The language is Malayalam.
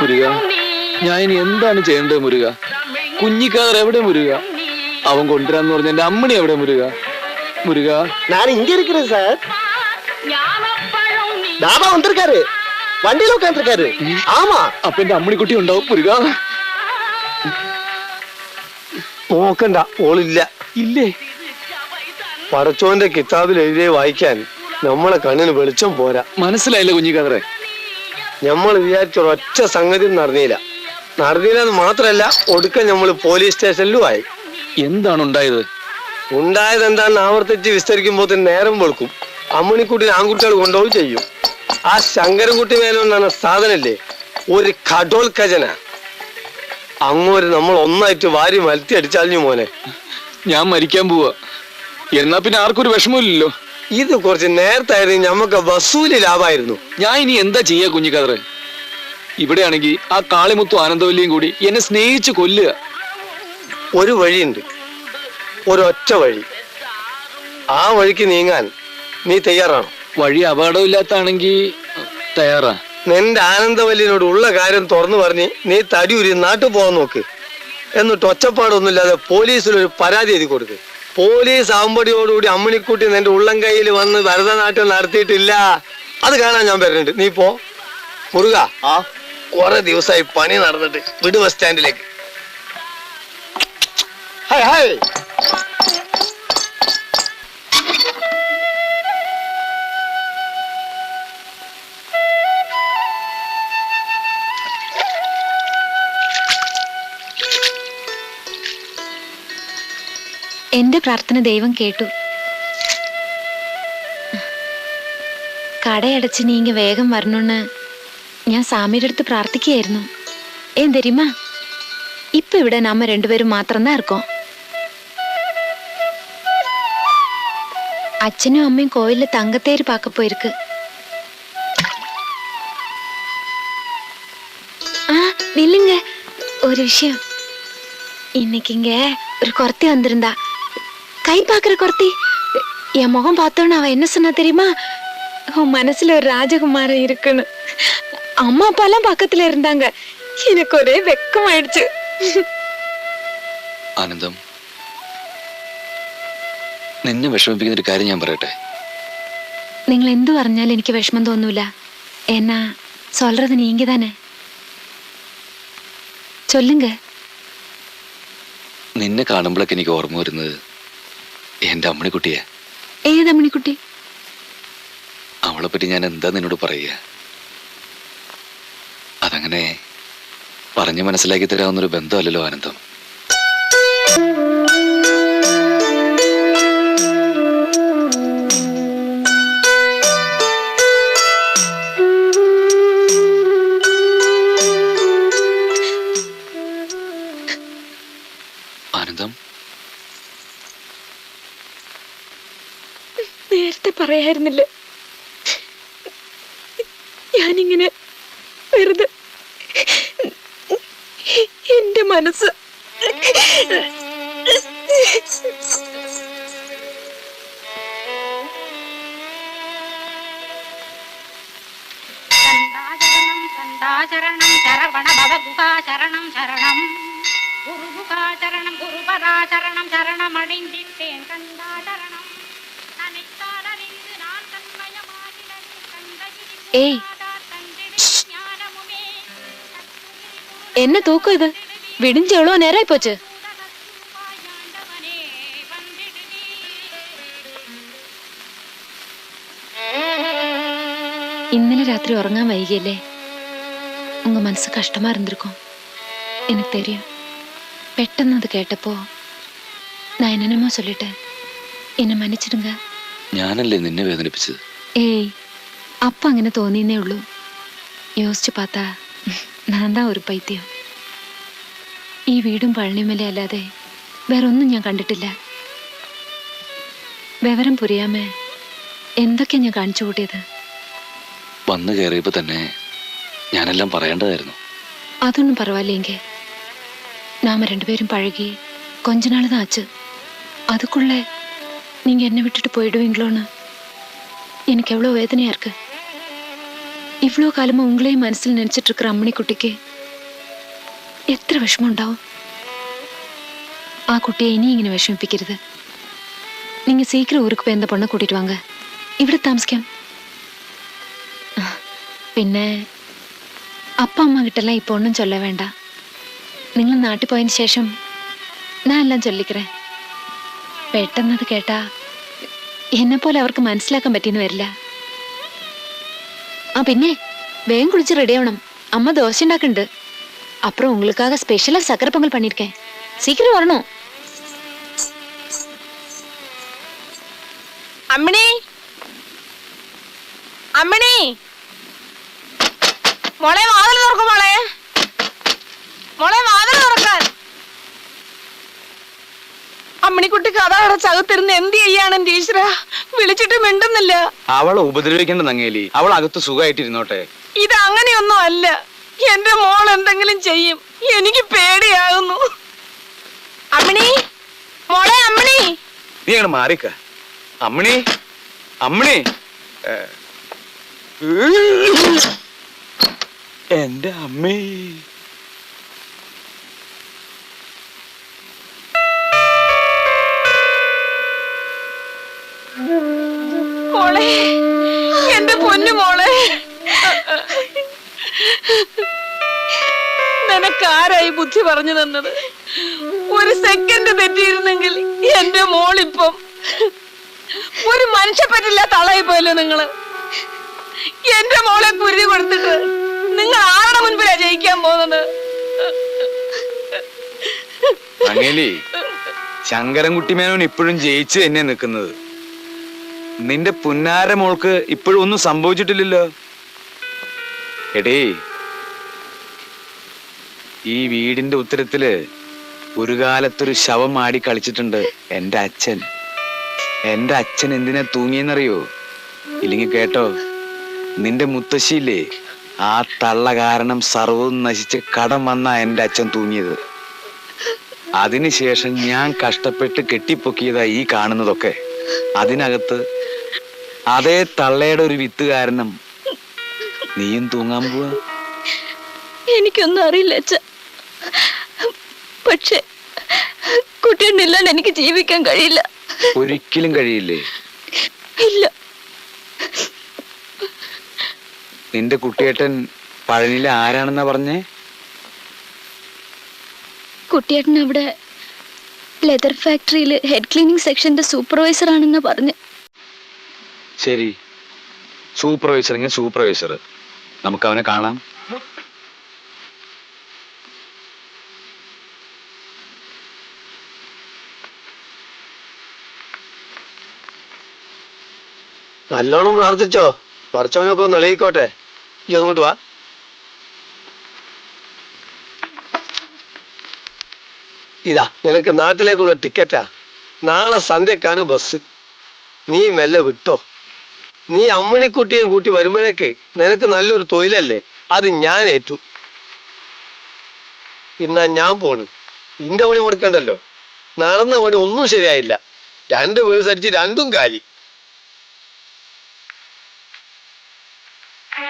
മുരുക, ഞാൻ ഇനി എന്താണ് ചെയ്യേണ്ടത് മുരുക? കുഞ്ഞിക്കാതർ എവിടെ മുരുക? അവൻ കൊണ്ടുവരാന്ന് പറഞ്ഞ എന്റെ അമ്മണി എവിടെ മുരുക? മുരുക, ഞാൻ ഇങ്ങ இருக்கிறேன் சார். தாபா வந்திருக்காரு, வண்டியில உட்காந்துருக்காரு. ஆமா, അപ്പൊ എന്റെ അമ്മണിക്കുട്ടി ഉണ്ടാവും മുരുക. നോക്കണ്ട, ഓളില്ല. ഇല്ലേ? പടച്ചോന്റെ കിതാബിൽ എഴുതിയ വായിക്കാൻ നമ്മളെ കണ്ണിന് വെളിച്ചം പോരാ. മനസ്സിലായില്ല കുഞ്ഞിക്കാതറെ. നമ്മൾ വിചാരിച്ച ഒരൊറ്റ സംഗതി നടന്നില്ലെന്ന് മാത്രല്ല, ഒടുക്കം നമ്മൾ പോലീസ് സ്റ്റേഷനിലും ആയി. എന്താണ് ഉണ്ടായത്? ഉണ്ടായത് എന്താണെന്ന് ആവർത്തിച്ച് വിസ്തരിക്കുമ്പോ നേരം വെളുക്കും. അമ്മണിക്കുട്ടിനെ ആൺകുട്ടികൾ കൊണ്ടുപോയി ചെയ്യും. ആ ശങ്കരൻകുട്ടി മേനോന്നാണ് സാധനല്ലേ, ഒരു കടോൽ ഖജന. അങ്ങോട്ട് നമ്മൾ ഒന്നായിട്ട് വാരി മലത്തി അടിച്ചാലിഞ്ഞു മോനെ. ഞാൻ മരിക്കാൻ പോവാ. എന്നാ പിന്നെ ആർക്കൊരു വിഷമമില്ലല്ലോ. ഇത് കുറച്ച് നേരത്തായിരുന്നു ഞമ്മക്ക് വസൂലി ലാഭമായിരുന്നു. ഞാൻ ഇനി എന്താ ചെയ്യാ കുഞ്ഞിക്കാതറെ? ഇവിടെയാണെങ്കിൽ ആ കാളിമുത്തും ആനന്ദവല്ലിയും കൂടി എന്നെ സ്നേഹിച്ച് കൊല്ലുക. ഒരു വഴിയുണ്ട്, ഒരൊറ്റ വഴി. ആ വഴിക്ക് നീങ്ങാൻ നീ തയ്യാറാണോ? വഴി അപകടമില്ലാത്താണെങ്കിൽ തയ്യാറാ. നിന്റെ ആനന്ദവല്ലിനോട് ഉള്ള കാര്യം തുറന്നു പറഞ്ഞ് നീ തടിയൂരി നാട്ടിൽ പോകാൻ നോക്ക്. എന്നിട്ട് ഒച്ചപ്പാടൊന്നുമില്ലാതെ പോലീസിലൊരു പരാതി എഴുതി കൊടുക്ക്. പോലീസ് ആവുമ്പടിയോടുകൂടി അമ്മണിക്കുട്ടി നിന്റെ ഉള്ളം കയ്യിൽ വന്ന് ഭരതനാട്യം നടത്തിയിട്ടില്ല, അത് കാണാൻ ഞാൻ വരുന്നുണ്ട്. നീ പോ മുരുക. കുറെ ദിവസമായി പണി നടന്നിട്ട് വിട് ബസ് സ്റ്റാൻഡിലേക്ക്. Hi hi. എന്റെ പ്രാർത്ഥന ദൈവം കേട്ടു. കടയടച്ച് നീങ്ങി വേഗം വരണമെന്ന് ഞാൻ സാമിയുടെ അടുത്ത് പ്രാർത്ഥിക്കുകയായിരുന്നു. ഏൻ തെരിയുമാ, ഇപ്പൊ ഇവിടെ നമ്മ രണ്ടുപേരും മാത്രം தான் இருக்கோம். അച്ഛനും അമ്മയും കോവിലിൽ തങ്കത്തേര് പാക്ക പോയിருக்கு. நில்லுங்க, ஒரு விஷயம். இன்னைக்கு இங்க ஒரு குர்த்தி வந்திருந்தா, கை பாக்குற குர்த்தி. என் முகம் பார்த்தோன்னு அவ என்ன சொன்னா தெரியுமா? உன் மனசுல ஒரு ராஜகுமாரன் இருக்குன்னு. அம்மா அப்பா எல்லாம் பக்கத்துல இருந்தாங்க. எனக்கு ஒரே வெக்கமாயிடுச்சு. ആനന്ദം, നിന്നെ വിഷമിപ്പിക്കുന്ന ഒരു കാര്യം ഞാൻ പറയട്ടെ. നിങ്ങൾ എന്തു പറഞ്ഞാലും എനിക്ക് വിഷമം തോന്നൂല. എന്നാ சொல்றது நீங்க தானே, சொல்லுங்க. നിന്നെ കാണുമ്പോഴൊക്കെ എനിക്ക് ഓർമ്മ വരുന്നത് എന്റെ അമ്മണിക്കുട്ടിയെ. ഏത് അമ്മണിക്കുട്ടി? അവളെ പറ്റി ഞാൻ എന്താ നിന്നോട് പറയുക? അതങ്ങനെ പറഞ്ഞു മനസ്സിലാക്കി തരാവുന്നൊരു ബന്ധമല്ലല്ലോ ആനന്ദം. ആനന്ദം, നേരത്തെ പറയായിരുന്നില്ല. ഞാനിങ്ങനെ വെറുതെ എന്റെ മനസ്സ് ശരണം ശരണം ഗുരുഗുഹാചരണം ഗുരുപദാചരണം ശരണമടിഞ്ഞിട്ടേൻ കണ്ടാചരണം. ഏയ്, എന്നെ തൂക്കും. ഇത് വിടിഞ്ച് എவ்வளோ നേരായി പോച്ച്. ഇന്നലെ രാത്രി ഉറങ്ങാൻ വൈകിയല്ലേ? ഉங்க മനസ്സ് കഷ്ടമാ இருந்திருக்கும், எனக்கு தெரியும். പെട്ടെന്ന് അത് കേട്ടപ്പോ ഞാൻ എന്നമോ சொல்லிட்டேன். എന്നെ മன்னிச்சிடுங்க. ഞാനല്ലേ നിന്നെ വേദനിപ്പിച്ചത്? ഏയ്, അപ്പൊ അങ്ങനെ തോന്നിയെന്നേ ഉള്ളൂ. യോസിച്ചു പാത്താ ഞാൻ താ ഒരു പൈത്യം. ഈ വീടും പഴനിമല അല്ലാതെ വേറൊന്നും ഞാൻ കണ്ടിട്ടില്ല. വിവരം പുരിയാമേ എന്തൊക്കെയാ ഞാൻ കാണിച്ചു കൂട്ടിയത്. വന്നു കയറിയപ്പോ തന്നെ ഞാനെല്ലാം പറയേണ്ടതായിരുന്നു. അതൊന്നും പറവാല്ലെങ്കിൽ നാമ രണ്ടുപേരും പഴകി கொஞ்ச நாள் தான் ஆச்சு. அதுக்குள்ள நீங்க என்ன விட்டுட்டு போயிடுவீங்களோன்னு எனக்கு எவ்வளோ வேதனையா இருக்கு. இவ்வளோ காலமா உங்களையும் மனசில் நினைச்சிட்டு இருக்கிற அம்மணி குட்டிக்கு എത്ര വിഷമം ഉണ്ടാവും. ആ കുട്ടിയെ ഇനി ഇങ്ങനെ വിഷമിപ്പിക്കരുത്. நீங்க சீக்கிரம் ஊருக்கு போய் இந்த பொண்ணை கூட்டிட்டு வாங்க. ഇവിടെ താമസിക്കാം. പിന്നെ அப்பா அம்மா கிட்டலாம் இப்போ ஒன்றும் சொல்ல வேண்டாம். നിങ്ങൾ നാട്ടിൽ പോയതിന് ശേഷം ഞാൻ എല്ലാം ചൊല്ലിக்கிறேன். പെട്ടെന്നത് കേട്ടാ എന്നെ പോലെ അവർക്ക് മനസ്സിലാക്കാൻ പറ്റിയെന്ന് വരില്ല. ആ പിന്നെ വേഗം കുളിച്ച് റെഡി ആവണം. അമ്മ ദോശ ഉണ്ടാക്കുന്നുണ്ട്. அப்புறம் உங்களுக்காக ஸ்பெஷலா சக்கரை பொங்கல் பண்ணிருக்கேன். சீக்கிரம் வரணும். അമ്മിണി, അമ്മിണി, മോളെ വാതിൽ തുറക്കും. മോളെ, മോളെ വാതിൽ തുറക്കാൻ. അമ്മിണിക്കുട്ടിക്ക് അതാ അടച്ചകത്തിരുന്ന് എന്ത് ചെയ്യാണ് എന്റെ ഈശ്വര? വിളിച്ചിട്ട് മിണ്ടുന്നില്ല. അവളെ ഉപദ്രവിക്കേണ്ട നങ്ങേലി, അവൾ അകത്ത് സുഖമായിട്ടിരുന്നോട്ടെ. ഇത് അങ്ങനെയൊന്നും അല്ല. എന്റെ മോൾ എന്തെങ്കിലും ചെയ്യും. എനിക്ക് പേടിയാകുന്നു. അമ്മിണി, മോളെ അമ്മിണി. നീ അങ്ങോട്ട് മാറിക്ക. അമ്മിണി, അമ്മിണി. എന്റെ അമ്മേ. മോളെ, എന്റെ പൊന്നു മോളെ, നിനക്കാരായി ബുദ്ധി പറഞ്ഞു തന്നത്? ഒരു സെക്കൻഡ് തെറ്റിയിരുന്നെങ്കിൽ എന്റെ മോളിപ്പം ഒരു മനുഷ്യ പറ്റില്ല തളയി പോയല്ലോ നിങ്ങള്. എന്റെ മോളെ കുരുതി കൊടുത്തിട്ട് നിങ്ങൾ ആരുടെ മുൻപിലാ ജയിക്കാൻ പോകുന്നത്? അങ്ങേലി, ശങ്കരൻകുട്ടി മേനോൻ ഇപ്പോഴും ജയിച്ച് തന്നെ നിൽക്കുന്നത്. നിന്റെ പുന്നാര മോൾക്ക് ഇപ്പോഴും ഒന്നും സംഭവിച്ചിട്ടില്ലല്ലോ. എടേ, ഈ വീടിന്റെ ഉത്തരത്തില് ഒരു കാലത്തൊരു ശവം ആടി കളിച്ചിട്ടുണ്ട് എന്റെ അച്ഛൻ. എന്റെ അച്ഛൻ എന്തിനാ തൂങ്ങിയെന്നറിയോ? ഇല്ലെങ്കിൽ കേട്ടോ, നിന്റെ മുത്തശ്ശിയില്ലേ, ആ തള്ള കാരണം സർവ്വവും നശിച്ച് കടം വന്നാ എന്റെ അച്ഛൻ തൂങ്ങിയത്. അതിനുശേഷം ഞാൻ കഷ്ടപ്പെട്ട് കെട്ടിപ്പൊക്കിയതാ ഈ കാണുന്നതൊക്കെ. അതിനകത്ത് അതേ തള്ളയുടെ ഒരു വിത്ത് കാരണം നീയും തൂങ്ങാൻ പോവാ. എനിക്കൊന്നും അറിയില്ല അച്ഛ. പക്ഷെ കുട്ടിയുണ്ടില്ലാണ്ട് എനിക്ക് ജീവിക്കാൻ കഴിയില്ല. ഒരിക്കലും കഴിയില്ലേ? ഇല്ല. നിന്റെ കുട്ടിയേട്ടൻ പഴനിയിലെ ആരാണെന്നാ പറഞ്ഞേ? കുട്ടിയേട്ടൻ അവിടെ ലെതർ ഫാക്ടറിയിൽ ഹെഡ് ക്ലീനിങ് സെക്ഷന്റെ സൂപ്പർവൈസർ ആണെന്ന് പറഞ്ഞു. ശരി, സൂപ്പർവൈസർ സൂപ്പർവൈസർ. നമുക്ക് അവനെ കാണാം. നല്ലോണം പ്രാർത്ഥിച്ചോ, കുറച്ചവനൊക്കെ ഒന്ന് എളിയിക്കോട്ടെ. ഈ അങ്ങോട്ട് വാ. ഇതാ നിനക്ക് നാട്ടിലേക്കുള്ള ടിക്കറ്റാ. നാളെ സന്ധ്യക്കാണ് ബസ്. നീ മെല്ലെ വിട്ടോ. നീ അമ്മണിക്കുട്ടിയും കൂട്ടി വരുമ്പോഴേക്ക് നിനക്ക് നല്ലൊരു തൊഴിലല്ലേ, അത് ഞാൻ ഏറ്റു. എന്നാ ഞാൻ പോണ്. ഇന്റെ പണി കൊടുക്കണ്ടല്ലോ. നടന്ന പണി ഒന്നും ശരിയായില്ല. 2 വീഴ്സ് അടിച്ച് 2ഉം കാലി.